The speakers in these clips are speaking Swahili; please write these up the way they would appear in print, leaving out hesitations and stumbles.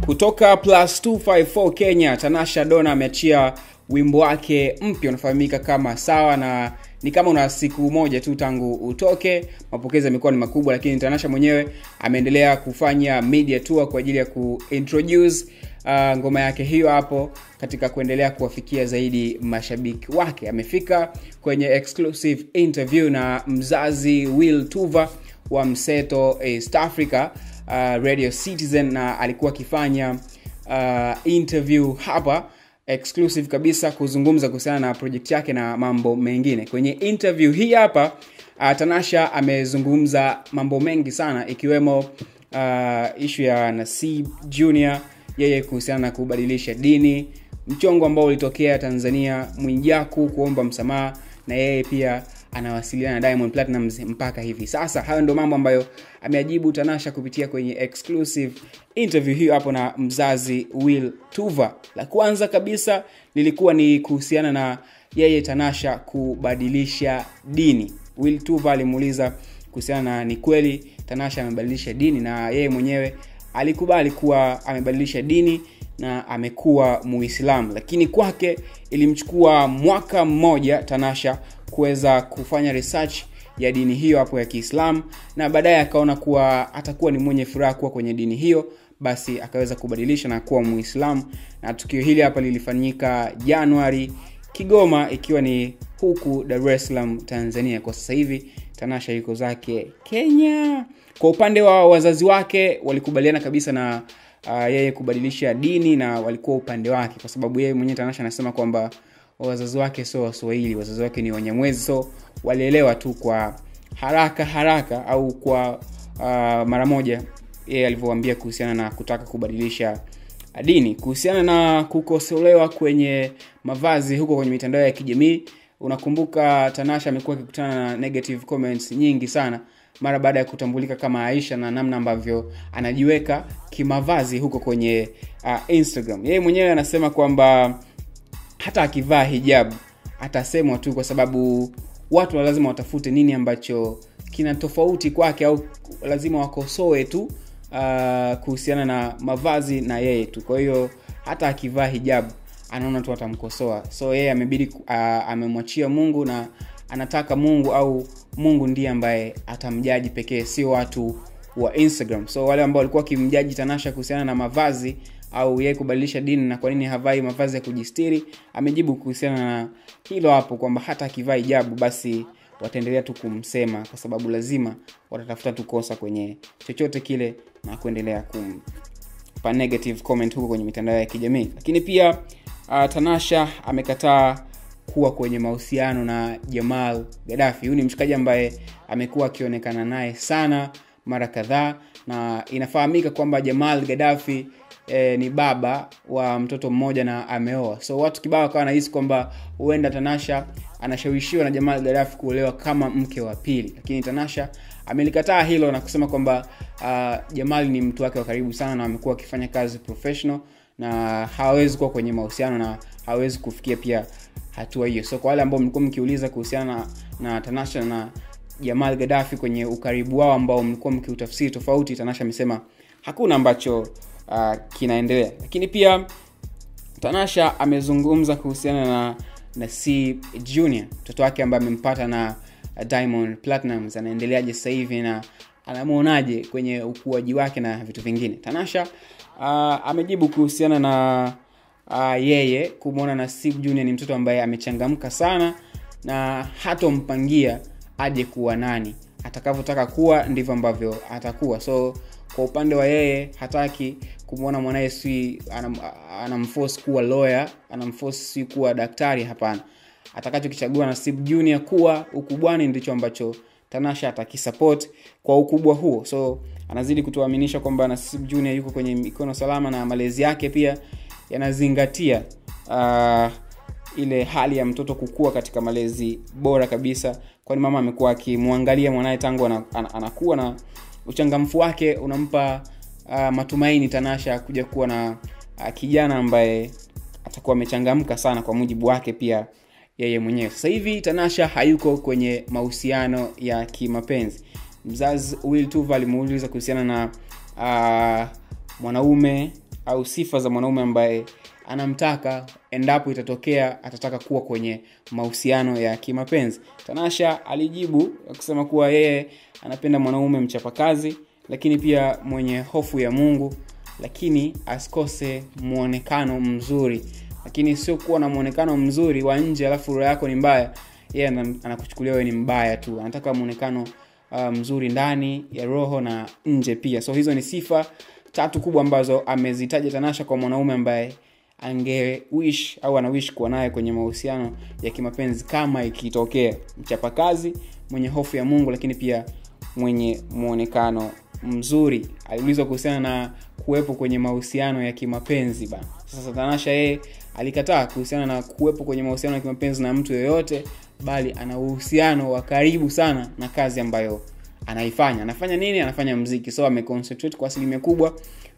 Kutoka Plus 254 Kenya, Tanasha Donna ameachia wimbo wake mpya unafahamika kama Sawa, na ni kama una siku moja tu tangu utoke. Mapokezi yamekuwa ni makubwa, lakini Tanasha mwenyewe ameendelea kufanya media tour kwa ajili ya kuintroduce ngoma yake hiyo hapo, katika kuendelea kuwafikia zaidi mashabiki wake. Amefika kwenye exclusive interview na mzazi Will Tuva wa Mseto East Africa Radio Citizen, na alikuwa akifanya interview hapa exclusive kabisa kuzungumza kuhusiana na project yake na mambo mengine. Kwenye interview hii hapa Tanasha amezungumza mambo mengi sana, ikiwemo issue ya Nasib Junior, yeye kuhusiana na kubadilisha dini, mchongo ambao ulitokea Tanzania, Mwijaku kuomba msamaha, na yeye pia anawasiliana na Diamond Platnumz mpaka hivi sasa. Hayo ndio mambo ambayo ameajibu Tanasha kupitia kwenye exclusive interview hiyo hapo na mzazi Will Tuva. La kwanza kabisa lilikuwa ni kuhusiana na yeye Tanasha kubadilisha dini. Will Tuva alimuuliza kuhusiana na ni kweli Tanasha amebadilisha dini, na yeye mwenyewe alikubali kuwa amebadilisha dini na amekuwa Muislamu, lakini kwake ilimchukua mwaka mmoja Tanasha kuweza kufanya research ya dini hiyo hapo ya Kiislamu, na baadaye akaona kuwa atakuwa ni mwenye furaha kuwa kwenye dini hiyo, basi akaweza kubadilisha na kuwa Muislamu. Na tukio hili hapa lilifanyika Januari Kigoma, ikiwa ni huku Dar es Salaam Tanzania. Kwa sasa hivi Tanasha yuko zake Kenya. Kwa upande wa wazazi wake walikubaliana kabisa na yeye kubadilisha dini, na walikuwa upande wake, kwa sababu yeye mwenyewe Tanasha anasema kwamba wazazi wake sio Waswahili, wazazi wake ni Wanyamwezi, so walielewa tu kwa haraka au kwa mara moja yeye alivyowaambia kuhusiana na kutaka kubadilisha dini. Kuhusiana na kukosolewa kwenye mavazi huko kwenye mitandao ya kijamii, unakumbuka Tanasha amekuwa akikutana na negative comments nyingi sana mara baada ya kutambulika kama Aisha na namna ambavyo anajiweka kimavazi huko kwenye Instagram. Yeye mwenyewe anasema kwamba hata akivaa hijab atasemwa tu, kwa sababu watu lazima watafute nini ambacho kina tofauti kwake, au lazima wakosoe tu kuhusiana na mavazi na yeye tu. Kwa hiyo hata akivaa hijab anaona tu atamkosoa. So yeye amebidi amemwachia Mungu, na anataka Mungu ndiye ambaye atamjaji pekee, sio watu wa Instagram. So wale ambao walikuwa kimjaji Tanasha kuhusiana na mavazi au yeye kubadilisha dini na kwa nini havai mavazi ya kujistiri, amejibu kuhusiana na hilo hapo kwamba hata akivaa hijabu basi wataendelea tu kumsema, kwa sababu lazima watatafuta tu kosa kwenye chochote kile na kuendelea kumpa negative comment huko kwenye mitandao ya kijamii. Lakini pia Tanasha amekataa kuwa kwenye mahusiano na Jamal Gaddafi. Huyu ni mshikaji ambaye amekuwa akionekana naye sana mara kadhaa, na inafahamika kwamba Jamal Gaddafi ni baba wa mtoto mmoja na ameoa. So watu kibao kwa wanahisi kwamba huenda Tanasha anashawishiwa na Jamal Gaddafi kuolewa kama mke wa pili, lakini Tanasha amelikataa hilo na kusema kwamba Jamal ni mtu wake wa karibu sana na amekuwa akifanya kazi professional, na hawezi kuwa kwenye mahusiano na hawezi kufikia pia hatua hiyo. So kwa wale ambao mlikuwa mkiuliza kuhusiana na Tanasha na Jamal Gaddafi kwenye ukaribu wao ambao mlikuwa mkiutafsiri tofauti, Tanasha amesema hakuna ambacho kinaendelea. Lakini pia Tanasha amezungumza kuhusiana na Nasib Junior, mtoto wake ambaye amempata na Diamond Platnumz. Anaendeleaje sasa hivi na anamuonaje kwenye ukuaji wake na vitu vingine. Tanasha amejibu kuhusiana na yeye kumuona Nasib Junior ni mtoto ambaye amechangamka sana, na hatompangia aje kuwa nani, atakavyotaka kuwa ndivyo ambavyo atakuwa. So kwa upande wa yeye hataki kumuona mwanae anamforce kuwa lawyer, anamforce kuwa daktari, hapana. Atakachokichagua Nasib Junior kuwa ukubwani ndicho ambacho Tanasha atakisupport kwa ukubwa huo. So anazidi kutuaminisha kwamba Nasib Junior yuko kwenye mikono salama, na malezi yake pia yanazingatia ile hali ya mtoto kukua katika malezi bora kabisa, kwani mama amekuwa akimwangalia mwanae tangu anakuwa, na uchangamfu wake unampa matumaini Tanasha kuja kuwa na kijana ambaye atakuwa amechangamka sana kwa mujibu wake pia yeye mwenyewe. Sasa hivi Tanasha hayuko kwenye mahusiano ya kimapenzi. Mzazi Will Tuva alimuuliza kuhusiana na mwanaume au sifa za mwanaume ambaye anamtaka endapo itatokea atataka kuwa kwenye mahusiano ya kimapenzi. Tanasha alijibu akisema kuwa yeye anapenda mwanaume mchapakazi, lakini pia mwenye hofu ya Mungu, lakini asikose muonekano mzuri. Lakini sio kuwa na muonekano mzuri wa nje alafu roho yako ni mbaya, yeye anakuchukulia wewe ni mbaya tu. Anataka muonekano mzuri ndani ya roho na nje pia. So hizo ni sifa 3 kubwa ambazo amezitaja Tanasha kwa mwanaume ambaye angewish au anawish kuwa naye kwenye mahusiano ya kimapenzi kama ikitokea: mchapakazi, mwenye hofu ya Mungu, lakini pia mwenye muonekano mzuri. Aliulizwa kuhusiana na kuwepo kwenye mahusiano ya kimapenzi bana. Sasa Tanasha yeye alikataa kuhusiana na kuwepo kwenye mahusiano ya kimapenzi na mtu yoyote, bali ana uhusiano wa karibu sana na kazi ambayo anaifanya. Anafanya nini? Anafanya muziki. So ameconcentrate kwa asilimia kubwa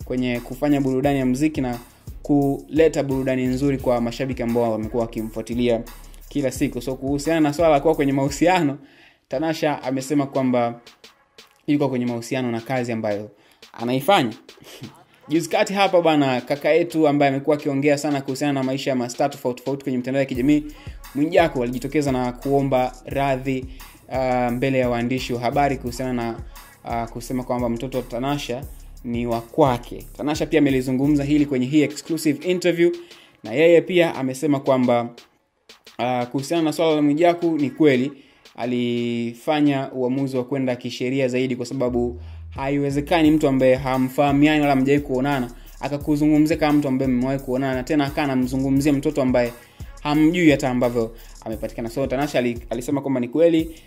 kwenye kufanya burudani ya muziki na kuleta burudani nzuri kwa mashabiki ambao wamekuwa wakimfuatilia kila siku. So kuhusiana na swala la kuwa kwenye mahusiano, Tanasha amesema kwamba yuko kwenye mahusiano na kazi ambayo anaifanya. Juzi kati hapa bana, kaka yetu ambaye amekuwa akiongea sana kuhusiana na maisha ya mastaa tofauti kwenye mitandao ya kijamii, Mwijaku, alijitokeza na kuomba radhi mbele ya waandishi wa habari kuhusiana na kusema kwamba mtoto wa Tanasha ni wa kwake. Tanasha pia amelizungumza hili kwenye hii exclusive interview, na yeye pia amesema kwamba kuhusiana na swala la Mwijaku, ni kweli alifanya uamuzi wa kwenda kisheria zaidi, kwa sababu haiwezekani mtu ambaye hamfahamiani wala mjai kuonana akakuzungumzia kama mtu ambaye mmewahi kuonana, na tena akana mzungumzia mtoto ambaye hamjui hata ambavyo amepatikana. So Tanasha alisema kwamba ni kweli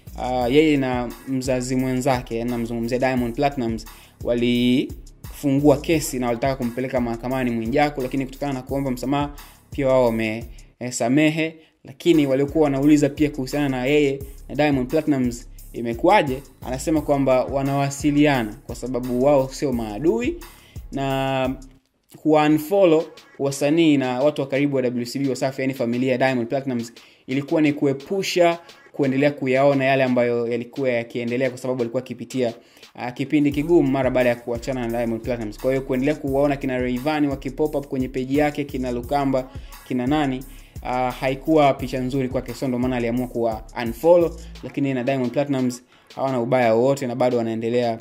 yeye na mzazi mwenzake, namzungumzia Diamond Platnumz, walifungua kesi na walitaka kumpeleka mahakamani Mwijaku, lakini kutokana na kuomba msamaha pia wao wamesamehe. Lakini walikuwa wanauliza pia kuhusiana na yeye na Diamond Platnumz imekuaje, anasema kwamba wanawasiliana kwa sababu wao sio maadui, na kuunfollow wasanii na watu wa karibu wa WCB Wasafi, yani familia ya Diamond Platnumz, ilikuwa ni kuepusha kuendelea kuyaona yale ambayo yalikuwa yakiendelea, kwa sababu alikuwa akipitia kipindi kigumu mara baada ya kuachana na Diamond Platnumz. Kwa hiyo kuendelea kuwaona kina Rayvanny wakipop up kwenye page yake, kina Lukamba, kina nani, haikuwa picha nzuri kwake. So ndio maana aliamua kuwa unfollow, lakini na Diamond Platnumz hawana ubaya wote na bado wanaendelea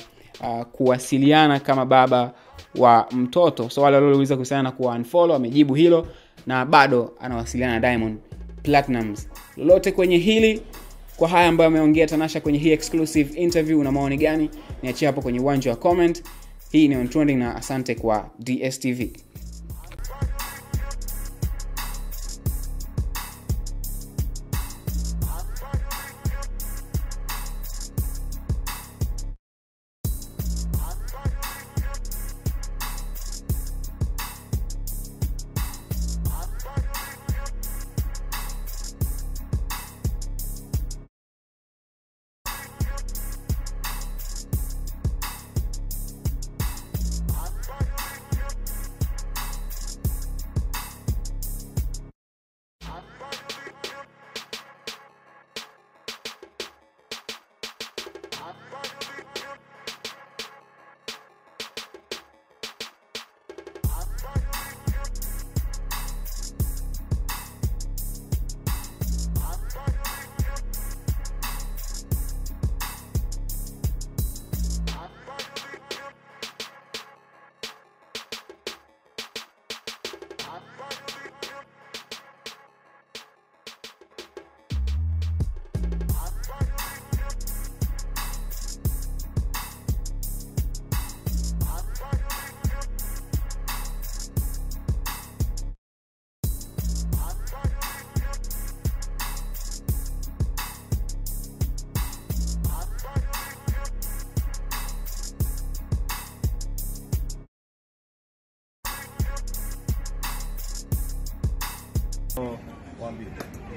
kuwasiliana kama baba wa mtoto. So wale waliouliza kuhusiana na kuwa unfollow amejibu hilo, na bado anawasiliana na Diamond Platnumz. Lolote kwenye hili, kwa haya ambayo ameongea Tanasha kwenye hii exclusive interview, una maoni gani? Niachie hapo kwenye uwanja wa comment. Hii ni On Trending na asante kwa DSTV.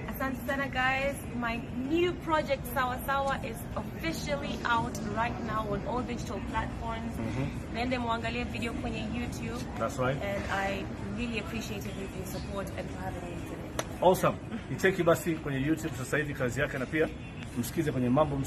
Asante sana guys, my new project Sawa Sawa is officially out right now on all digital platforms. Nende muangalie video kwenye YouTube. That's right. And I really appreciate your support and for having me today. Awesome. Icheki basi kwenye YouTube sasa hivi kazi yake, na pia msikize kwenye Mambo